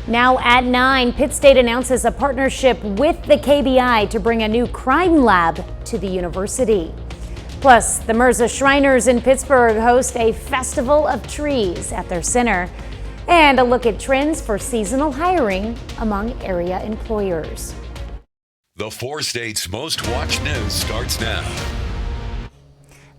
Now at 9, Pitt State announces a partnership with the KBI to bring a new crime lab to the university. Plus, the Mirza Shriners in Pittsburgh host a festival of trees at their center. And a look at trends for seasonal hiring among area employers. The 4 states' most watched news starts now.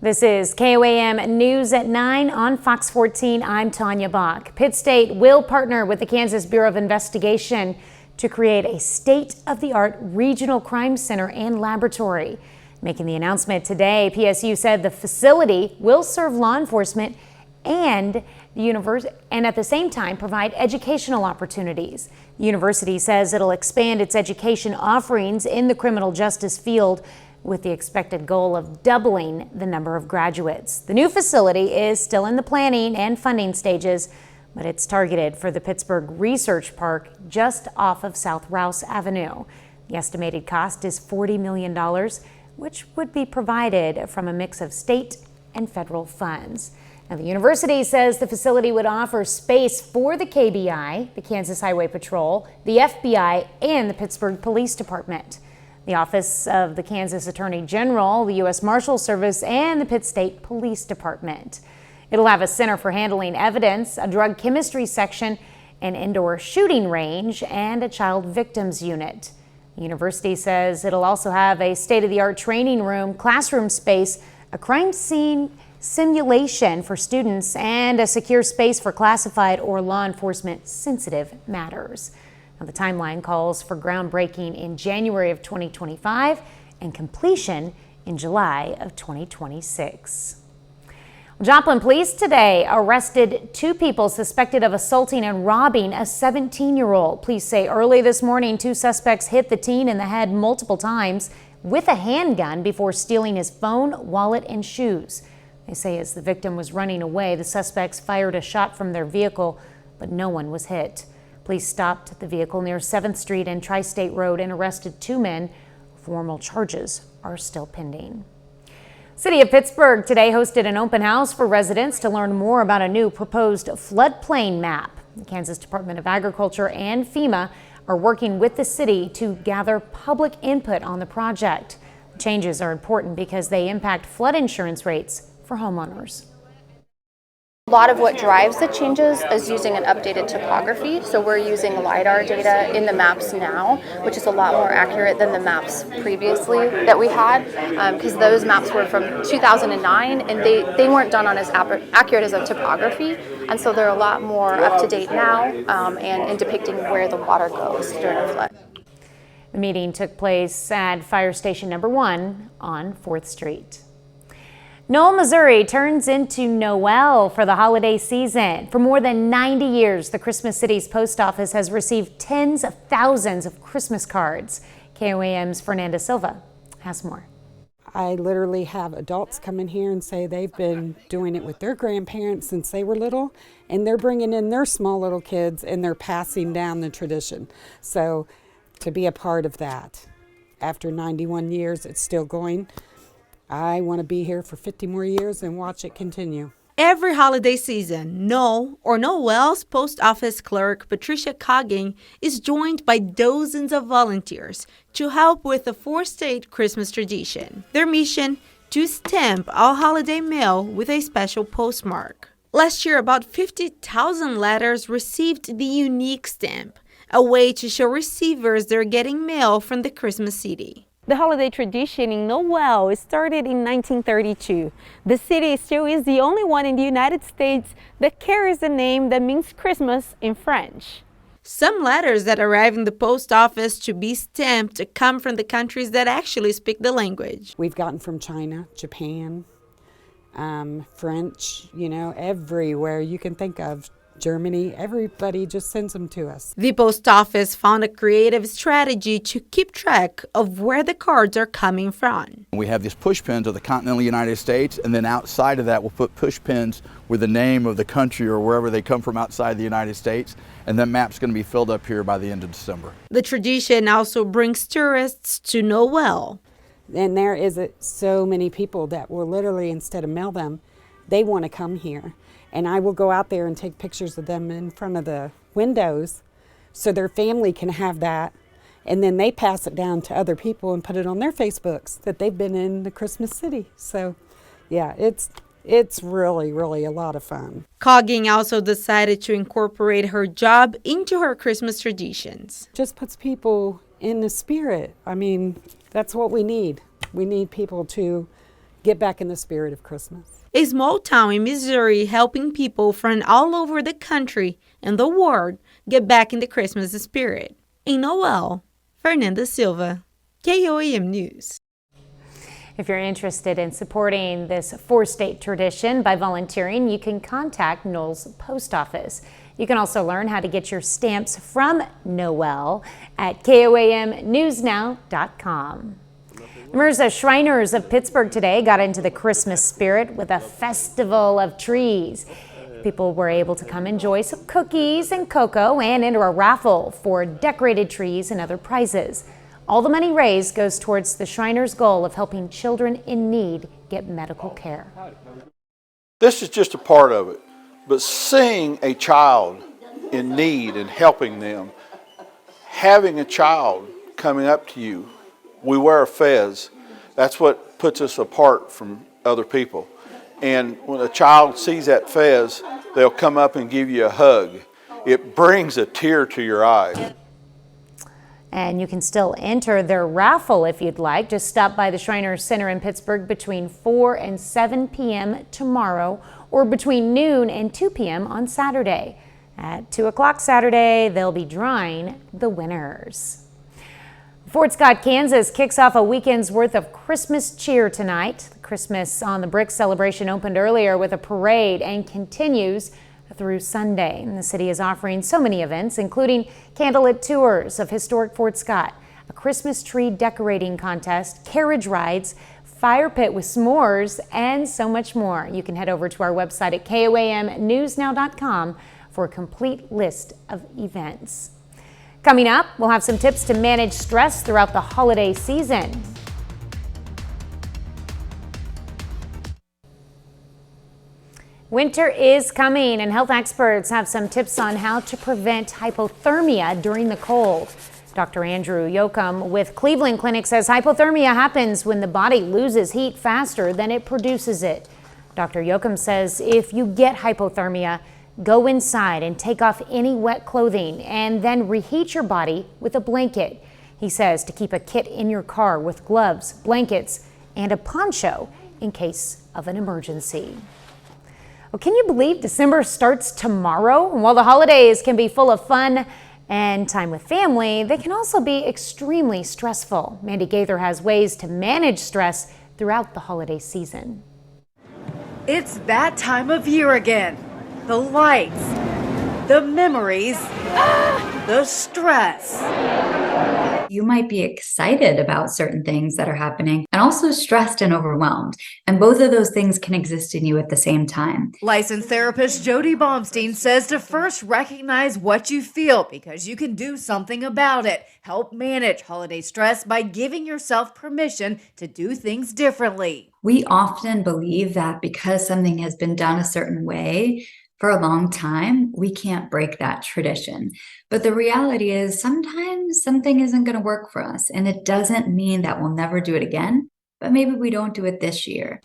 This is KOAM News at 9 on Fox 14. I'm Tanya Bach. Pitt State will partner with the Kansas Bureau of Investigation to create a state-of-the-art regional crime center and laboratory. Making the announcement today, PSU said the facility will serve law enforcement and at the same time provide educational opportunities. The university says it'll expand its education offerings in the criminal justice field with the expected goal of doubling the number of graduates. The new facility is still in the planning and funding stages, but it's targeted for the Pittsburgh Research Park just off of South Rouse Avenue. The estimated cost is $40 million, which would be provided from a mix of state and federal funds. Now, the university says the facility would offer space for the KBI, the Kansas Highway Patrol, the FBI, and the Pittsburgh Police Department. The Office of the Kansas Attorney General, the U.S. Marshal Service, and the Pitt State Police Department. It'll have a center for handling evidence, a drug chemistry section, an indoor shooting range, and a child victims unit. The university says it'll also have a state-of-the-art training room, classroom space, a crime scene simulation for students, and a secure space for classified or law enforcement sensitive matters. Now, the timeline calls for groundbreaking in January of 2025 and completion in July of 2026. Joplin police today arrested 2 people suspected of assaulting and robbing a 17-year-old. Police say early this morning 2 suspects hit the teen in the head multiple times with a handgun before stealing his phone, wallet, and shoes. They say as the victim was running away, the suspects fired a shot from their vehicle, but no one was hit. Police stopped the vehicle near 7th Street and Tri-State Road and arrested 2 men. Formal charges are still pending. City of Pittsburgh today hosted an open house for residents to learn more about a new proposed floodplain map. The Kansas Department of Agriculture and FEMA are working with the city to gather public input on the project. The changes are important because they impact flood insurance rates for homeowners. A lot of what drives the changes is using an updated topography. So we're using LiDAR data in the maps now, which is a lot more accurate than the maps previously that we had, because those maps were from 2009 and they weren't done on as accurate as a topography. And so they're a lot more up to date now and in depicting where the water goes during a flood. The meeting took place at Fire Station Number 1 on 4th Street. Noel, Missouri turns into Noel for the holiday season. For more than 90 years, the Christmas City's post office has received tens of thousands of Christmas cards. KOAM's Fernanda Silva has more. I literally have adults come in here and say they've been doing it with their grandparents since they were little, and they're bringing in their small little kids and they're passing down the tradition. So to be a part of that, after 91 years, it's still going. I want to be here for 50 more years and watch it continue. Every holiday season, Noel's post office clerk, Patricia Cogging, is joined by dozens of volunteers to help with the 4-state Christmas tradition. Their mission, to stamp all holiday mail with a special postmark. Last year, about 50,000 letters received the unique stamp, a way to show receivers they're getting mail from the Christmas City. The holiday tradition in Noel started in 1932. The city still is the only one in the United States that carries a name that means Christmas in French. Some letters that arrive in the post office to be stamped come from the countries that actually speak the language. We've gotten from China, Japan, French, everywhere you can think of. Germany, everybody just sends them to us. The post office found a creative strategy to keep track of where the cards are coming from. We have these push pins of the continental United States, and then outside of that we'll put push pins with the name of the country or wherever they come from outside the United States, and that map's going to be filled up here by the end of December. The tradition also brings tourists to Noel. And there is so many people that will literally, instead of mail them, they want to come here. And I will go out there and take pictures of them in front of the windows so their family can have that. And then they pass it down to other people and put it on their Facebooks that they've been in the Christmas city. So yeah, it's really, really a lot of fun. Cogging also decided to incorporate her job into her Christmas traditions. Just puts people in the spirit. I mean, that's what we need. We need people to get back in the spirit of Christmas. A small town in Missouri helping people from all over the country and the world get back in the Christmas spirit. In Noel, Fernanda Silva, KOAM News. If you're interested in supporting this four-state tradition by volunteering, you can contact Knowles Post Office. You can also learn how to get your stamps from Noel at KOAMnewsnow.com. Mirza Shriners of Pittsburgh today got into the Christmas spirit with a festival of trees. People were able to come enjoy some cookies and cocoa and enter a raffle for decorated trees and other prizes. All the money raised goes towards the Shriners' goal of helping children in need get medical care. This is just a part of it, but seeing a child in need and helping them, having a child coming up to you, we wear a fez. That's what puts us apart from other people. And when a child sees that fez, they'll come up and give you a hug. It brings a tear to your eye. And you can still enter their raffle if you'd like. Just stop by the Shriners Center in Pittsburgh between 4 and 7 p.m. tomorrow or between noon and 2 p.m. on Saturday. At 2 o'clock Saturday, they'll be drawing the winners. Fort Scott, Kansas kicks off a weekend's worth of Christmas cheer tonight. The Christmas on the Brick celebration opened earlier with a parade and continues through Sunday. And the city is offering so many events, including candlelit tours of historic Fort Scott, a Christmas tree decorating contest, carriage rides, fire pit with s'mores, and so much more. You can head over to our website at KOAMnewsnow.com for a complete list of events. Coming up, we'll have some tips to manage stress throughout the holiday season. Winter is coming, and health experts have some tips on how to prevent hypothermia during the cold. Dr. Andrew Yoakum with Cleveland Clinic says hypothermia happens when the body loses heat faster than it produces it. Dr. Yoakum says if you get hypothermia, go inside and take off any wet clothing and then reheat your body with a blanket. He says to keep a kit in your car with gloves, blankets, and a poncho in case of an emergency. Well, can you believe December starts tomorrow? And while the holidays can be full of fun and time with family, they can also be extremely stressful. Mandy Gaither has ways to manage stress throughout the holiday season. It's that time of year again. The lights, the memories, the stress. You might be excited about certain things that are happening and also stressed and overwhelmed. And both of those things can exist in you at the same time. Licensed therapist Jody Baumstein says to first recognize what you feel because you can do something about it. Help manage holiday stress by giving yourself permission to do things differently. We often believe that because something has been done a certain way for a long time, we can't break that tradition. But the reality is sometimes something isn't going to work for us. And it doesn't mean that we'll never do it again, but maybe we don't do it this year.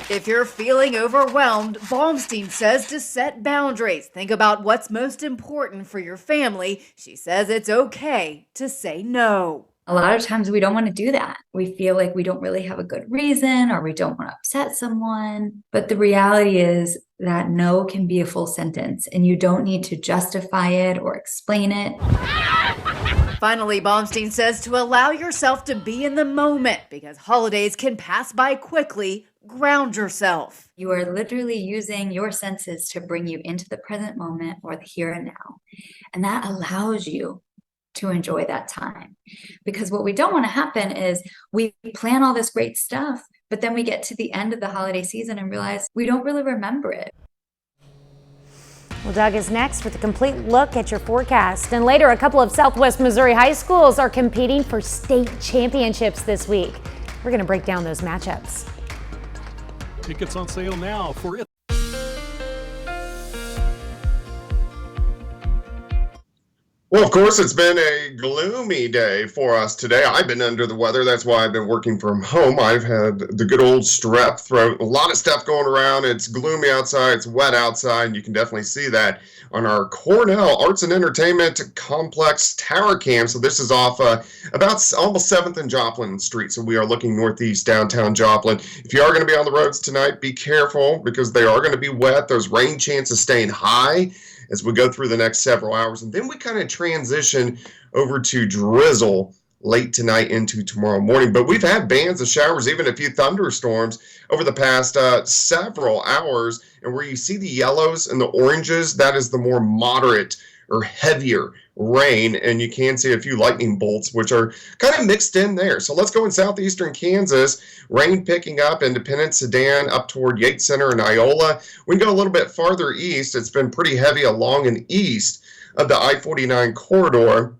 If you're feeling overwhelmed, Baumstein says to set boundaries. Think about what's most important for your family. She says it's okay to say no. A lot of times we don't want to do that. We feel like we don't really have a good reason or we don't want to upset someone. But the reality is that no can be a full sentence and you don't need to justify it or explain it. Finally, Baumstein says to allow yourself to be in the moment because holidays can pass by quickly. Ground yourself. You are literally using your senses to bring you into the present moment or the here and now. And that allows you to enjoy that time. Because what we don't want to happen is we plan all this great stuff, but then we get to the end of the holiday season and realize we don't really remember it. Well, Doug is next with a complete look at your forecast. And later, a couple of Southwest Missouri high schools are competing for state championships this week. We're going to break down those matchups. Tickets on sale now for it. Well, of course, it's been a gloomy day for us today. I've been under the weather. That's why I've been working from home. I've had the good old strep throat. A lot of stuff going around. It's gloomy outside. It's wet outside. And you can definitely see that on our Cornell Arts and Entertainment Complex Tower Cam. So this is off about almost 7th and Joplin Street. So we are looking northeast downtown Joplin. If you are going to be on the roads tonight, be careful because they are going to be wet. Those rain chances staying high as we go through the next several hours. And then we kind of transition over to drizzle late tonight into tomorrow morning. But we've had bands of showers, even a few thunderstorms over the past several hours. And where you see the yellows and the oranges, that is the more moderate or heavier rain. And you can see a few lightning bolts, which are kind of mixed in there. So let's go in southeastern Kansas. Rain picking up Independence, Sedan, up toward Yates Center and Iola. We can go a little bit farther east. It's been pretty heavy along and east of the I-49 corridor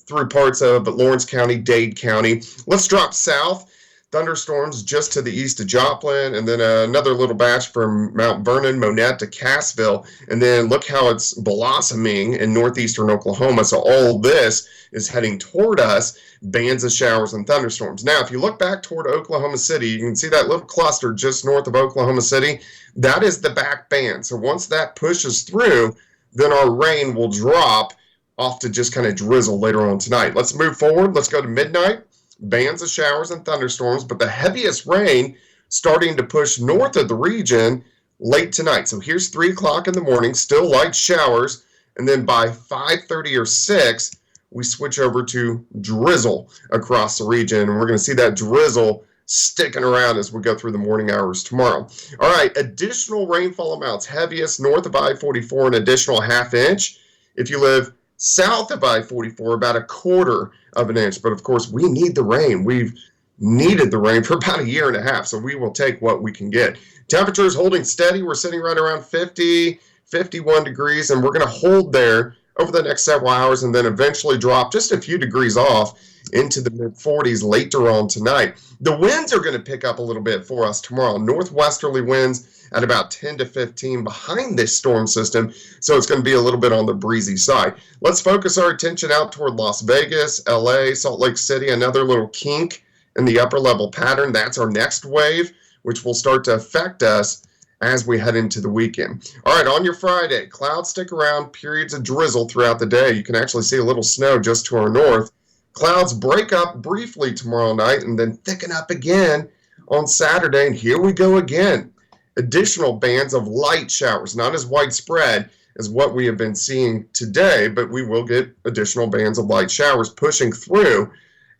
through parts of Lawrence County, Dade County. Let's drop south. Thunderstorms just to the east of Joplin, and then another little batch from Mount Vernon, Monette to Cassville. And then look how it's blossoming in northeastern Oklahoma. So all this is heading toward us, bands of showers and thunderstorms. Now, if you look back toward Oklahoma City, you can see that little cluster just north of Oklahoma City. That is the back band. So once that pushes through, then our rain will drop off to just kind of drizzle later on tonight. Let's move forward. Let's go to midnight. Bands of showers and thunderstorms, but the heaviest rain starting to push north of the region late tonight. So here's 3 o'clock in the morning, still light showers, and then by 5:30 or 6, we switch over to drizzle across the region, and we're going to see that drizzle sticking around as we go through the morning hours tomorrow. All right, additional rainfall amounts, heaviest north of I-44, an additional ½ inch. If you live south of I-44, about 1/4 of an inch. But of course, we need the rain. We've needed the rain for about 1.5 years, so we will take what we can get. Temperatures holding steady. We're sitting right around 50, 51 degrees, and we're going to hold there over the next several hours and then eventually drop just a few degrees off into the mid-40s later on tonight. The winds are going to pick up a little bit for us tomorrow. Northwesterly winds at about 10 to 15 behind this storm system, so it's going to be a little bit on the breezy side. Let's focus our attention out toward Las Vegas, LA, Salt Lake City, another little kink in the upper level pattern. That's our next wave, which will start to affect us as we head into the weekend. All right, on your Friday, clouds stick around, periods of drizzle throughout the day. You can actually see a little snow just to our north. Clouds break up briefly tomorrow night and then thicken up again on Saturday, and here we go again. Additional bands of light showers, not as widespread as what we have been seeing today, but we will get additional bands of light showers pushing through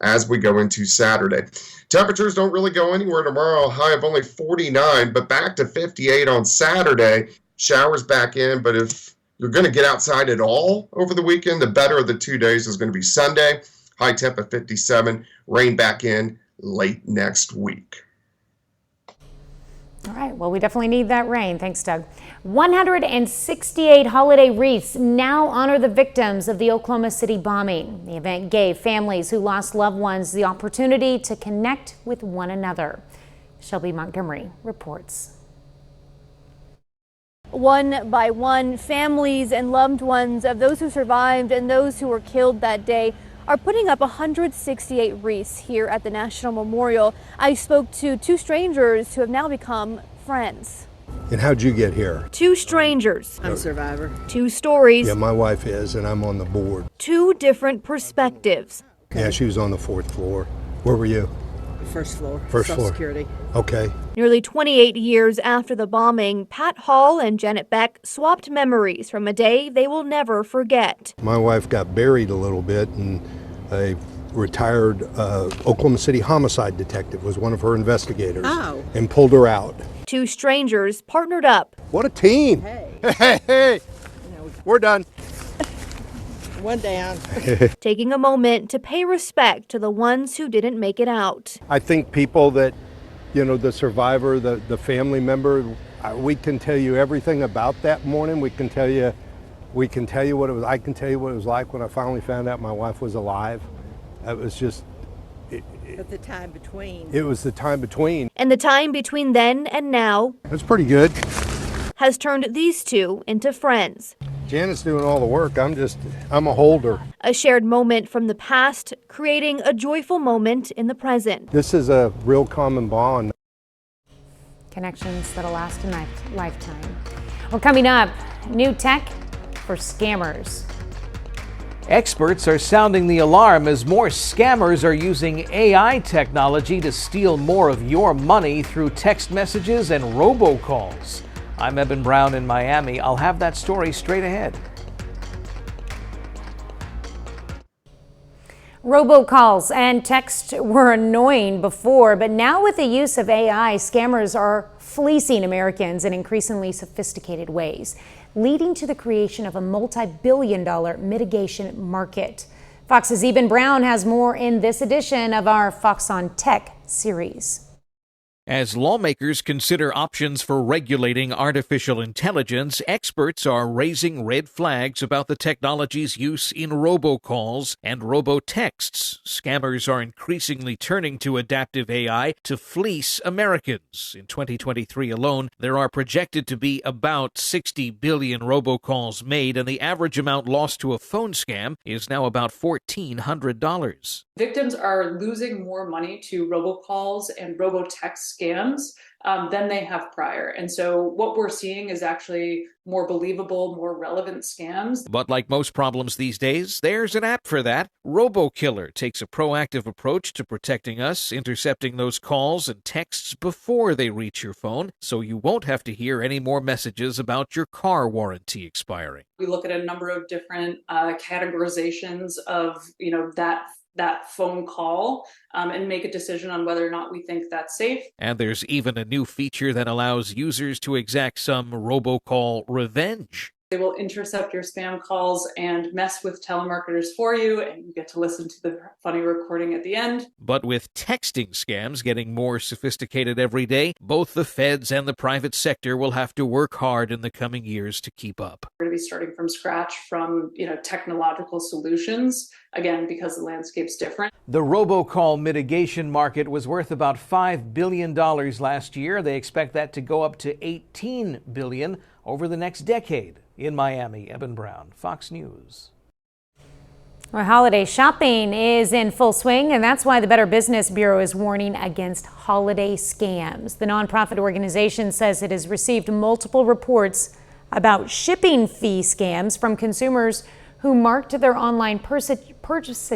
as we go into Saturday. Temperatures don't really go anywhere tomorrow, a high of only 49, but back to 58 on Saturday. Showers back in, but if you're going to get outside at all over the weekend, the better of the 2 days is going to be Sunday, high temp of 57, rain back in late next week. All right, well, we definitely need that rain. Thanks, Doug. 168 holiday wreaths now honor the victims of the Oklahoma City bombing. The event gave families who lost loved ones the opportunity to connect with one another. Shelby Montgomery reports. One by one, families and loved ones of those who survived and those who were killed that day are putting up 168 wreaths here at the National Memorial. I spoke to 2 strangers who have now become friends. And how'd you get here? 2 strangers. I'm a survivor. 2 stories. Yeah, my wife is, and I'm on the board. 2 different perspectives. Okay. Yeah, she was on the 4th floor. Where were you? First floor. First Social floor. Security. Okay. Nearly 28 years after the bombing, Pat Hall and Janet Beck swapped memories from a day they will never forget. My wife got buried a little bit, and a retired Oklahoma City homicide detective was one of her investigators and pulled her out. 2 strangers partnered up. What a team. Hey. We're done. One down. Taking a moment to pay respect to the ones who didn't make it out. I think people that, the survivor, the family member, we can tell you everything about that morning. We can tell you what it was. I can tell you what it was like when I finally found out my wife was alive. It was just. But the time between. It was the time between. And the time between then and now. It's pretty good. Has turned these 2 into friends. Janet's doing all the work. I'm a holder. A shared moment from the past, creating a joyful moment in the present. This is a real common bond. Connections that'll last a lifetime. Well, coming up, new tech for scammers. Experts are sounding the alarm as more scammers are using AI technology to steal more of your money through text messages and robocalls. I'm Eben Brown in Miami. I'll have that story straight ahead. Robocalls and text were annoying before, but now with the use of AI, scammers are fleecing Americans in increasingly sophisticated ways, leading to the creation of a multi-billion-dollar mitigation market. Fox's Eben Brown has more in this edition of our Fox on Tech series. As lawmakers consider options for regulating artificial intelligence, experts are raising red flags about the technology's use in robocalls and robotexts. Scammers are increasingly turning to adaptive AI to fleece Americans. In 2023 alone, there are projected to be about 60 billion robocalls made, and the average amount lost to a phone scam is now about $1,400. Victims are losing more money to robocalls and robotext scams than they have prior. And so what we're seeing is actually more believable, more relevant scams. But like most problems these days, there's an app for that. RoboKiller takes a proactive approach to protecting us, intercepting those calls and texts before they reach your phone, so you won't have to hear any more messages about your car warranty expiring. We look at a number of different categorizations of, that phone call and make a decision on whether or not we think that's safe. And there's even a new feature that allows users to exact some robocall revenge. They will intercept your spam calls and mess with telemarketers for you, and you get to listen to the funny recording at the end. But with texting scams getting more sophisticated every day, both the feds and the private sector will have to work hard in the coming years to keep up. We're going to be starting from scratch from, technological solutions, again, because the landscape's different. The robocall mitigation market was worth about $5 billion last year. They expect that to go up to $18 billion over the next decade. In Miami, Eben Brown, Fox News. Well, holiday shopping is in full swing, and that's why the Better Business Bureau is warning against holiday scams. The nonprofit organization says it has received multiple reports about shipping fee scams from consumers who marked their online purchases as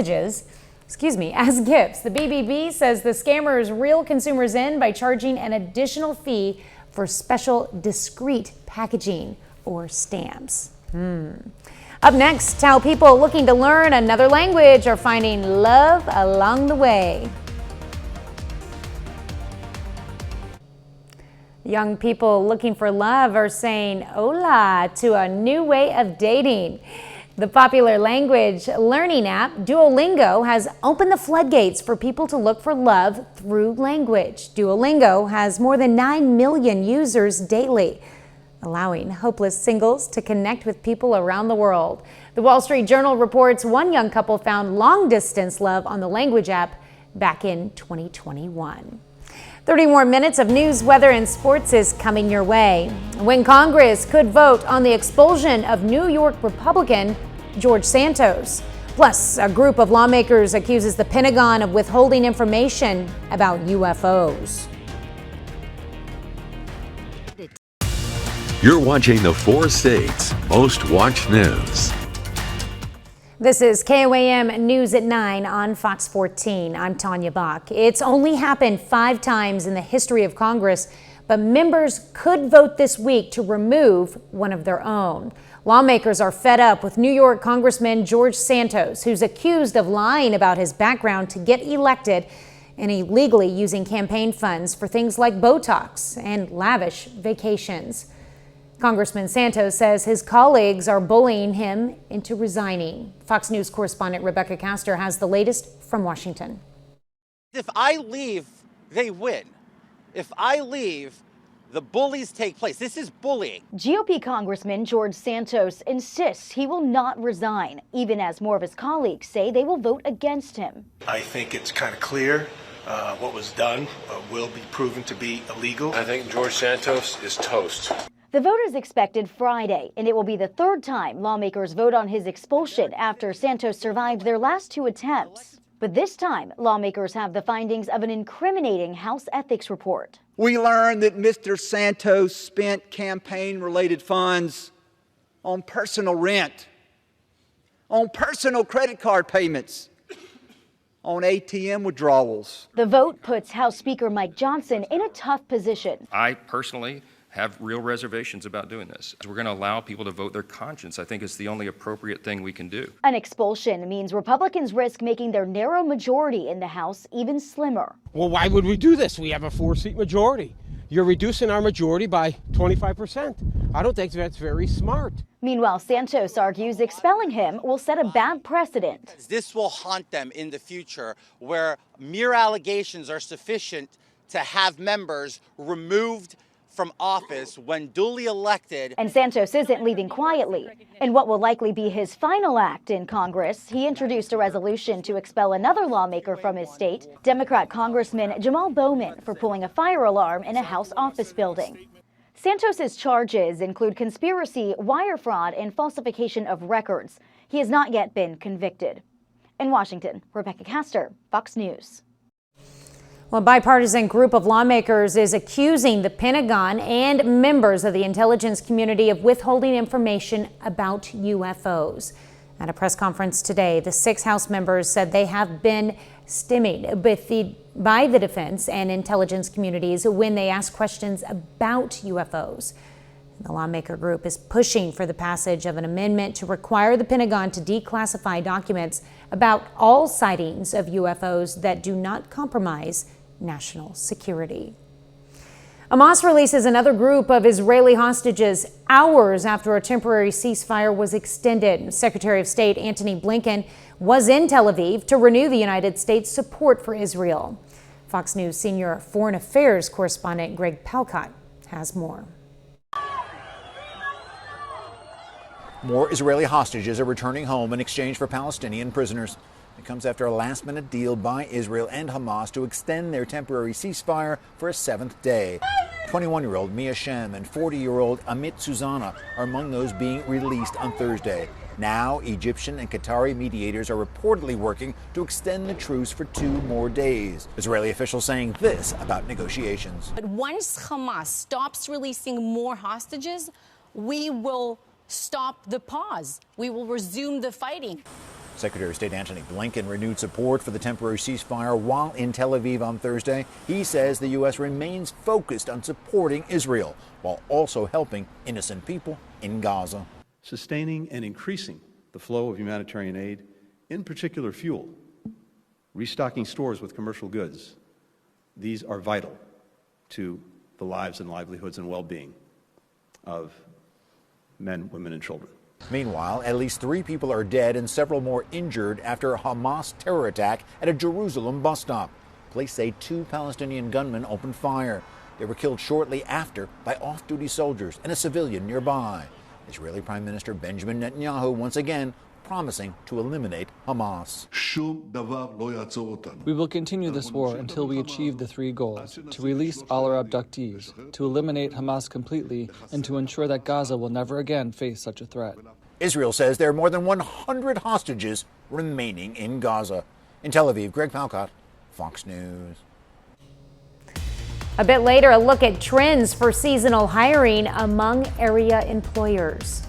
gifts. The BBB says the scammers reel consumers in by charging an additional fee for special discreet packaging or stamps. Up next, how people looking to learn another language are finding love along the way. Young people looking for love are saying hola to a new way of dating. The popular language learning app Duolingo has opened the floodgates for people to look for love through language. Duolingo has more than 9 million users daily, allowing hopeless singles to connect with people around the world. The Wall Street Journal reports one young couple found long-distance love on the language app back in 2021. 30 more minutes of news, weather, and sports is coming your way. When Congress could vote on the expulsion of New York Republican George Santos. Plus, a group of lawmakers accuses the Pentagon of withholding information about UFOs. You're watching the 4 states' most watched news. This is KOAM News at 9 on Fox 14. I'm Tanya Bach. It's only happened 5 times in the history of Congress, but members could vote this week to remove one of their own. Lawmakers are fed up with New York Congressman George Santos, who's accused of lying about his background to get elected and illegally using campaign funds for things like Botox and lavish vacations. Congressman Santos says his colleagues are bullying him into resigning. Fox News correspondent Rebecca Castor has the latest from Washington. If I leave, they win. If I leave, the bullies take place. This is bullying. GOP Congressman George Santos insists he will not resign, even as more of his colleagues say they will vote against him. I think it's kind of clear what was done will be proven to be illegal. I think George Santos is toast. The vote is expected Friday, and it will be the third time lawmakers vote on his expulsion after Santos survived their last 2 attempts. But this time, lawmakers have the findings of an incriminating House ethics report. We learned that Mr. Santos spent campaign-related funds on personal rent, on personal credit card payments, on ATM withdrawals. The vote puts House Speaker Mike Johnson in a tough position. I personally have real reservations about doing this. We're going to allow people to vote their conscience. I think it's the only appropriate thing we can do. An expulsion means Republicans risk making their narrow majority in the House even slimmer. Well, why would we do this? We have a 4-seat majority. You're reducing our majority by 25%. I don't think that's very smart. Meanwhile, Santos argues expelling him will set a bad precedent. This will haunt them in the future, where mere allegations are sufficient to have members removed from office when duly elected. And Santos isn't leaving quietly. In what will likely be his final act in Congress, he introduced a resolution to expel another lawmaker from his state, Democrat Congressman Jamal Bowman, for pulling a fire alarm in a House office building. Santos's charges include conspiracy, wire fraud, and falsification of records. He has not yet been convicted. In Washington, Rebecca Castor, Fox News. Well, a bipartisan group of lawmakers is accusing the Pentagon and members of the intelligence community of withholding information about UFOs. At a press conference today, the 6 House members said they have been stymied by the defense and intelligence communities when they ask questions about UFOs. The lawmaker group is pushing for the passage of an amendment to require the Pentagon to declassify documents about all sightings of UFOs that do not compromise national security. Hamas releases another group of Israeli hostages hours after a temporary ceasefire was extended. Secretary of State Antony Blinken was in Tel Aviv to renew the United States' support for Israel. Fox News senior foreign affairs correspondent Greg Palcott has more. More Israeli hostages are returning home in exchange for Palestinian prisoners. It comes after a last-minute deal by Israel and Hamas to extend their temporary ceasefire for a 7th day. 21-year-old Mia Shem and 40-year-old Amit Susanna are among those being released on Thursday. Now, Egyptian and Qatari mediators are reportedly working to extend the truce for 2 more days. Israeli officials saying this about negotiations. But once Hamas stops releasing more hostages, we will stop the pause. We will resume the fighting. Secretary of State Antony Blinken renewed support for the temporary ceasefire while in Tel Aviv on Thursday. He says the U.S. remains focused on supporting Israel while also helping innocent people in Gaza. Sustaining and increasing the flow of humanitarian aid, in particular fuel, restocking stores with commercial goods. These are vital to the lives and livelihoods and well-being of men, women, and children. Meanwhile, at least 3 people are dead and several more injured after a Hamas terror attack at a Jerusalem bus stop. Police say 2 Palestinian gunmen opened fire. They were killed shortly after by off-duty soldiers and a civilian nearby. Israeli Prime Minister Benjamin Netanyahu once again promising to eliminate Hamas. We will continue this war until we achieve the 3 goals: to release all our abductees, to eliminate Hamas completely, and to ensure that Gaza will never again face such a threat. Israel says there are more than 100 hostages remaining in Gaza. In Tel Aviv, Greg Palcott, Fox News. A bit later, a look at trends for seasonal hiring among area employers.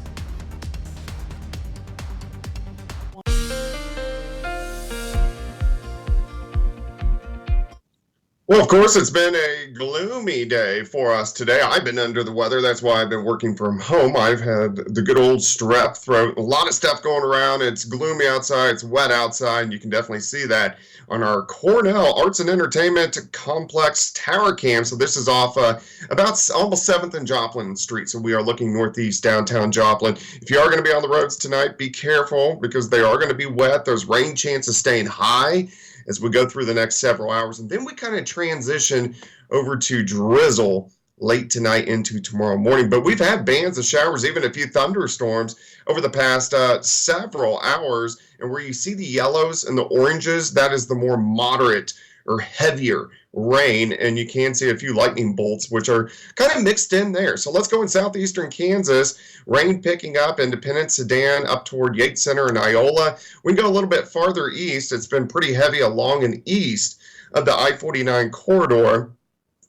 Well, of course, it's been a gloomy day for us today. I've been under the weather. That's why I've been working from home. I've had the good old strep throat. A lot of stuff going around. It's gloomy outside. It's wet outside. And you can definitely see that on our Cornell Arts and Entertainment Complex tower cam. So this is off about almost 7th and Joplin Street. So we are looking northeast downtown Joplin. If you are going to be on the roads tonight, be careful because they are going to be wet. Those rain chances staying high as we go through the next several hours. And then we kind of transition over to drizzle late tonight into tomorrow morning. But we've had bands of showers, even a few thunderstorms over the past several hours. And where you see the yellows and the oranges, that is the more moderate or heavier rain, and you can see a few lightning bolts, which are kind of mixed in there. So let's go in southeastern Kansas. Rain picking up Independence, Sedan, up toward Yates Center and Iola. We can go a little bit farther east. It's been pretty heavy along and east of the I-49 corridor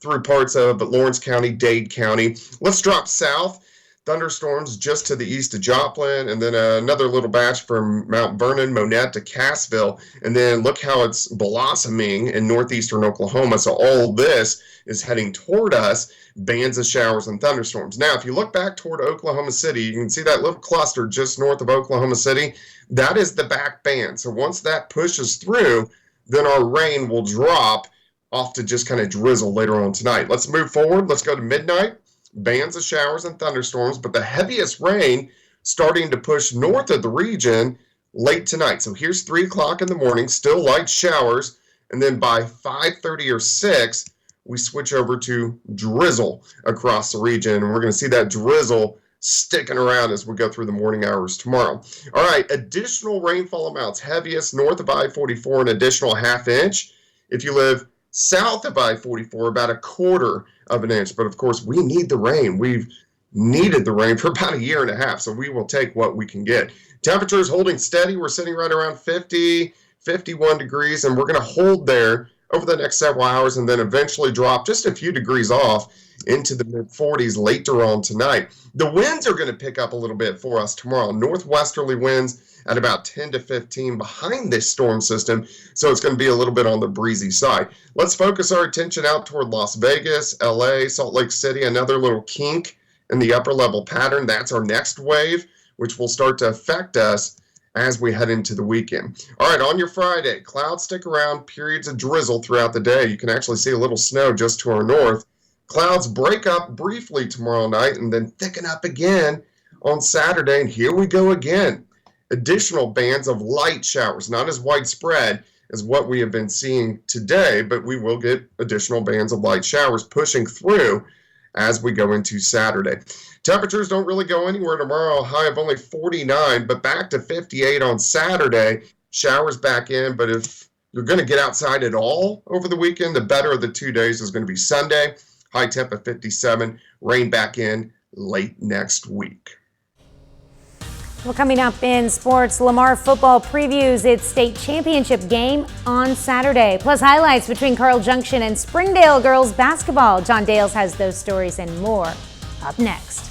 through parts of Lawrence County, Dade County. Let's drop south. Thunderstorms just to the east of Joplin, and then another little batch from Mount Vernon, Monette to Cassville. And then look how it's blossoming in northeastern Oklahoma. So all this is heading toward us, bands of showers and thunderstorms. Now, if you look back toward Oklahoma City, you can see that little cluster just north of Oklahoma City. That is the back band. So once that pushes through, then our rain will drop off to just kind of drizzle later on tonight. Let's move forward. Let's go to midnight. Bands of showers and thunderstorms, but the heaviest rain starting to push north of the region late tonight. So here's 3 o'clock in the morning, still light showers, and then by 5:30 or 6, we switch over to drizzle across the region, and we're going to see that drizzle sticking around as we go through the morning hours tomorrow. All right, additional rainfall amounts, heaviest north of I-44, an additional ½ inch. If you live south of I-44, about 1/4 of an inch. But of course, we need the rain. We've needed the rain for about 1.5 years, so we will take what we can get. Temperatures holding steady. We're sitting right around 50, 51 degrees, and we're going to hold there over the next several hours and then eventually drop just a few degrees off into the mid-40s later on tonight. The winds are going to pick up a little bit for us tomorrow. Northwesterly winds at about 10 to 15 behind this storm system, so it's going to be a little bit on the breezy side. Let's focus our attention out toward Las Vegas, LA, Salt Lake City, another little kink in the upper level pattern. That's our next wave, which will start to affect us as we head into the weekend. All right, on your Friday, clouds stick around, periods of drizzle throughout the day. You can actually see a little snow just to our north. Clouds break up briefly tomorrow night and then thicken up again on Saturday, and here we go again. Additional bands of light showers, not as widespread as what we have been seeing today, but we will get additional bands of light showers pushing through as we go into Saturday. Temperatures don't really go anywhere tomorrow, a high of only 49, but back to 58 on Saturday. Showers back in, but if you're going to get outside at all over the weekend, the better of the 2 days is going to be Sunday, high temp of 57, rain back in late next week. Well, coming up in sports, Lamar football previews its state championship game on Saturday. Plus highlights between Carl Junction and Springdale girls basketball. John Dales has those stories and more up next.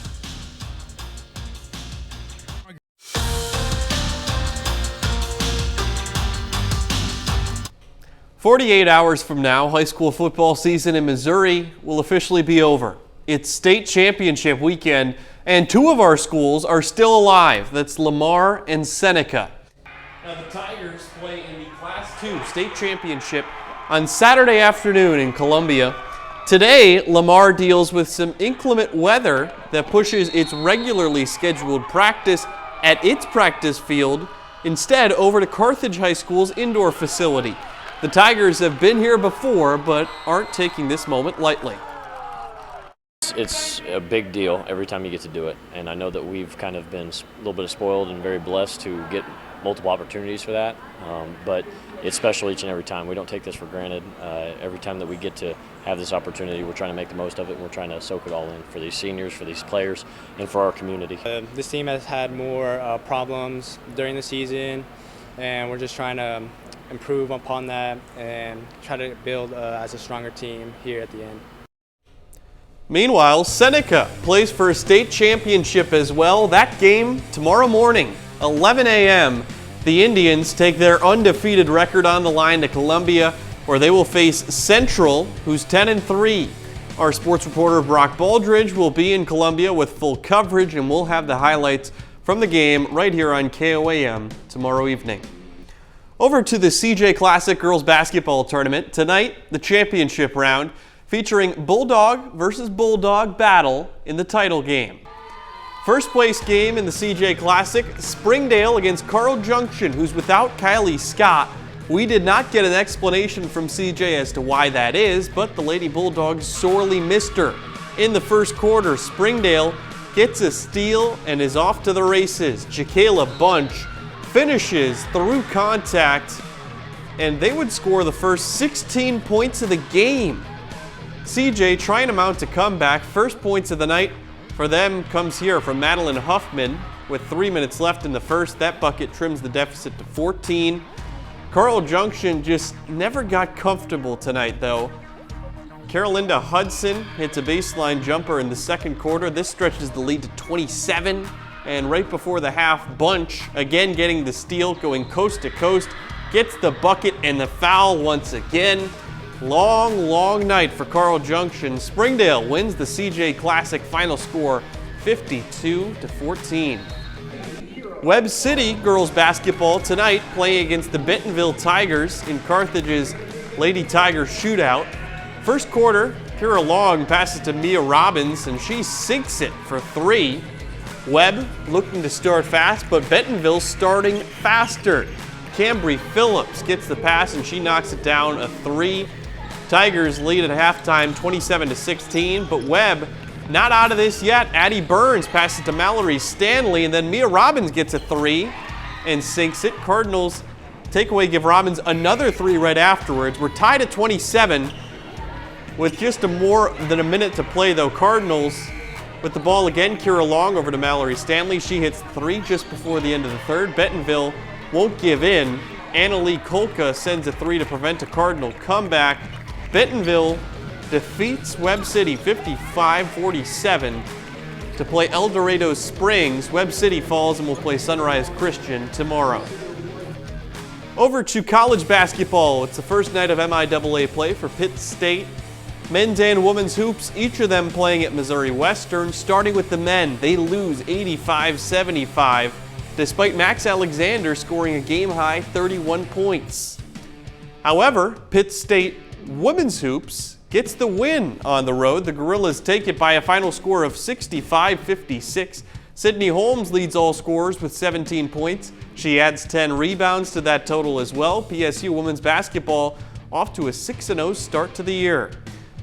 "48 hours from now, high school football season in Missouri will officially be over. It's state championship weekend, and 2 of our schools are still alive. That's Lamar and Seneca. Now the Tigers play in the Class 2 state championship on Saturday afternoon in Columbia. Today, Lamar deals with some inclement weather that pushes its regularly scheduled practice at its practice field instead over to Carthage High School's indoor facility. The Tigers have been here before, but aren't taking this moment lightly. It's a big deal every time you get to do it, and I know that we've kind of been a little bit spoiled and very blessed to get multiple opportunities for that, but it's special each and every time. We don't take this for granted. Every time that we get to have this opportunity, we're trying to make the most of it, and we're trying to soak it all in for these seniors, for these players, and for our community. This team has had more problems during the season, and we're just trying to improve upon that and try to build as a stronger team here at the end. Meanwhile, Seneca plays for a state championship as well. That game tomorrow morning, 11 a.m. The Indians take their undefeated record on the line to Columbia, where they will face Central, who's 10-3. Our sports reporter Brock Baldridge will be in Columbia with full coverage, and we'll have the highlights from the game right here on KOAM tomorrow evening. Over to the CJ Classic Girls Basketball Tournament. Tonight, the championship round, featuring Bulldog versus Bulldog battle in the title game. First place game in the CJ Classic, Springdale against Carl Junction, who's without Kylie Scott. We did not get an explanation from CJ as to why that is, but the Lady Bulldogs sorely missed her. In the first quarter, Springdale gets a steal and is off to the races. Jakayla Bunch finishes through contact and they would score the first 16 points of the game. CJ trying to mount a comeback. First points of the night for them comes here from Madeline Huffman with 3 minutes left in the first. That bucket trims the deficit to 14. Carl Junction just never got comfortable tonight, though. Carolinda Hudson hits a baseline jumper in the second quarter. This stretches the lead to 27. And right before the half, Bunch again getting the steal, going coast to coast, gets the bucket and the foul once again. Long night for Carl Junction. Springdale wins the CJ Classic final score 52-14. Webb City girls basketball tonight playing against the Bentonville Tigers in Carthage's Lady Tiger shootout. First quarter, Kira Long passes to Mia Robbins and she sinks it for 3. Webb looking to start fast, but Bentonville starting faster. Cambry Phillips gets the pass and she knocks it down a 3. Tigers lead at halftime 27-16, but Webb not out of this yet. Addie Burns passes to Mallory Stanley, and then Mia Robbins gets a 3 and sinks it. Cardinals takeaway give Robbins another 3 right afterwards. We're tied at 27 with just more than a minute to play, though. Cardinals with the ball again. Kira Long over to Mallory Stanley. She hits 3 just before the end of the third. Bentonville won't give in. Annalie Kolka sends a 3 to prevent a Cardinal comeback. Bentonville defeats Webb City 55-47 to play El Dorado Springs. Webb City falls and will play Sunrise Christian tomorrow. Over to college basketball. It's the first night of MIAA play for Pitt State. Men's and women's hoops, each of them playing at Missouri Western. Starting with the men, they lose 85-75, despite Max Alexander scoring a game-high 31 points. However, Pitt State women's hoops gets the win on the road. The Gorillas take it by a final score of 65-56. Sydney Holmes leads all scorers with 17 points. She adds 10 rebounds to that total as well. PSU women's basketball off to a 6-0 start to the year.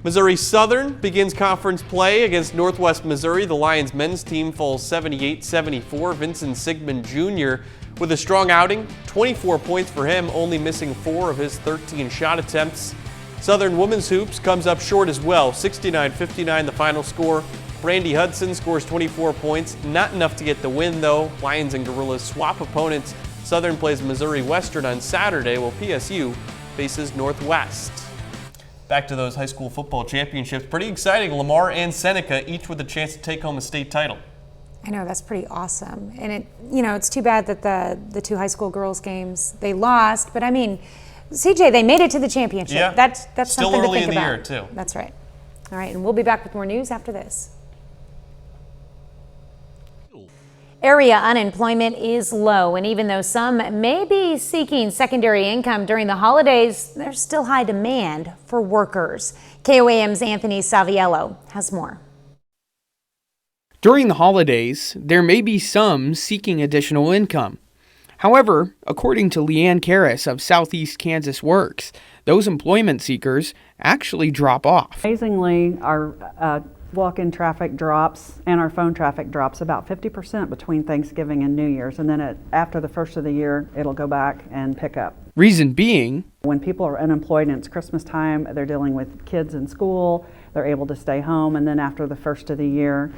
Missouri Southern begins conference play against Northwest Missouri. The Lions men's team falls 78-74. Vincent Sigmund Jr. with a strong outing, 24 points for him, only missing 4 of his 13 shot attempts. Southern women's hoops comes up short as well, 69-59 the final score. Brandy Hudson scores 24 points, not enough to get the win though. Lions and Gorillas swap opponents. Southern plays Missouri Western on Saturday, while PSU faces Northwest. Back to those high school football championships. Pretty exciting. Lamar and Seneca each with a chance to take home a state title. I know, that's pretty awesome. And it's too bad that the 2 high school girls games, they lost, but I mean, CJ, they made it to the championship. Yeah. That's Still something to early think in the about. year, too. That's right. All right, and we'll be back with more news after this. Area unemployment is low, and even though some may be seeking secondary income during the holidays, there's still high demand for workers. KOAM's Anthony Saviello has more. During the holidays, there may be some seeking additional income. However, according to Leanne Karras of Southeast Kansas Works, those employment seekers actually drop off. Amazingly, our walk-in traffic drops and our phone traffic drops about 50% between Thanksgiving and New Year's, and then after the first of the year, it'll go back and pick up. Reason being, when people are unemployed and it's Christmas time, they're dealing with kids in school, they're able to stay home, and then after the first of the year,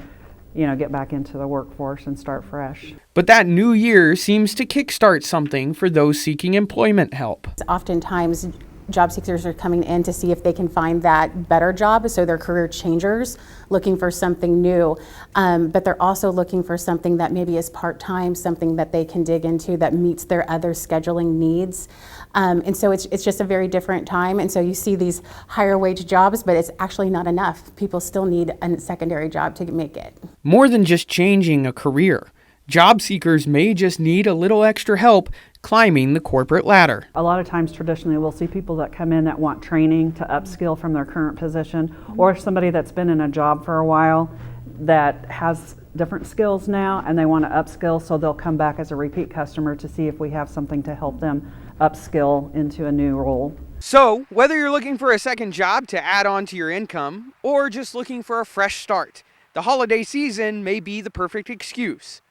get back into the workforce and start fresh. But that new year seems to kickstart something for those seeking employment help. Oftentimes, job seekers are coming in to see if they can find that better job, so they're career changers looking for something new, but they're also looking for something that maybe is part-time, something that they can dig into that meets their other scheduling needs. And so it's just a very different time, and so you see these higher wage jobs, but it's actually not enough. People still need a secondary job to make it. More than just changing a career, job seekers may just need a little extra help climbing the corporate ladder. A lot of times traditionally we'll see people that come in that want training to upskill from their current position, or somebody that's been in a job for a while that has different skills now and they want to upskill, so they'll come back as a repeat customer to see if we have something to help them upskill into a new role. So, whether you're looking for a second job to add on to your income or just looking for a fresh start, the holiday season may be the perfect excuse.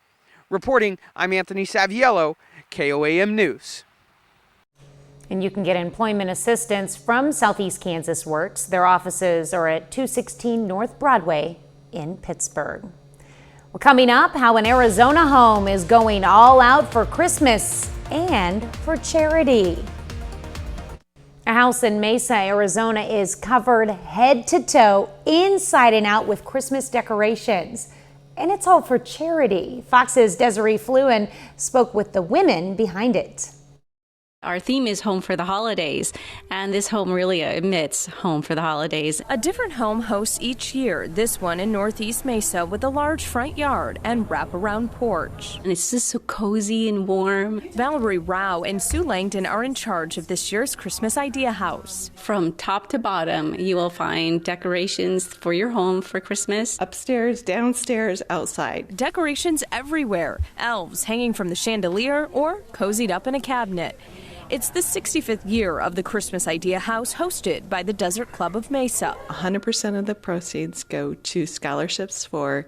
Reporting, I'm Anthony Saviello, KOAM News. And you can get employment assistance from Southeast Kansas Works. Their offices are at 216 North Broadway in Pittsburgh. Well, coming up, how an Arizona home is going all out for Christmas and for charity. A house in Mesa, Arizona is covered head to toe, inside and out with Christmas decorations. And it's all for charity. Fox's Desiree Fluen spoke with the women behind it. Our theme is Home for the Holidays, and this home really admits home for the holidays. A different home hosts each year, this one in Northeast Mesa with a large front yard and wraparound porch. And it's just so cozy and warm. Valerie Rao and Sue Langdon are in charge of this year's Christmas Idea House. From top to bottom, you will find decorations for your home for Christmas. Upstairs, downstairs, outside. Decorations everywhere, elves hanging from the chandelier or cozied up in a cabinet. It's the 65th year of the Christmas Idea House hosted by the Desert Club of Mesa. 100% of the proceeds go to scholarships for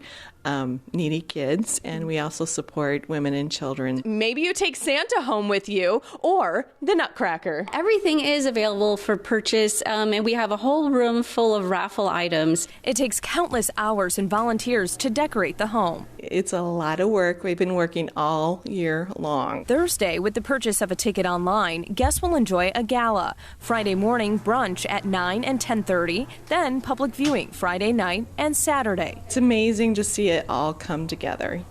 needy kids, and we also support women and children. Maybe you take Santa home with you, or the Nutcracker. Everything is available for purchase, and we have a whole room full of raffle items. It takes countless hours and volunteers to decorate the home. It's a lot of work. We've been working all year long. Thursday, with the purchase of a ticket online, guests will enjoy a gala. Friday morning, brunch at 9 and 10:30, then public viewing Friday night and Saturday. It's amazing to see it all come together.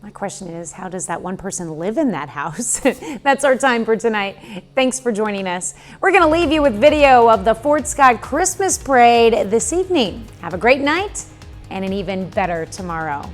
My question is, how does that one person live in that house? That's our time for tonight. Thanks for joining us. We're going to leave you with video of the Fort Scott Christmas Parade this evening. Have a great night and an even better tomorrow.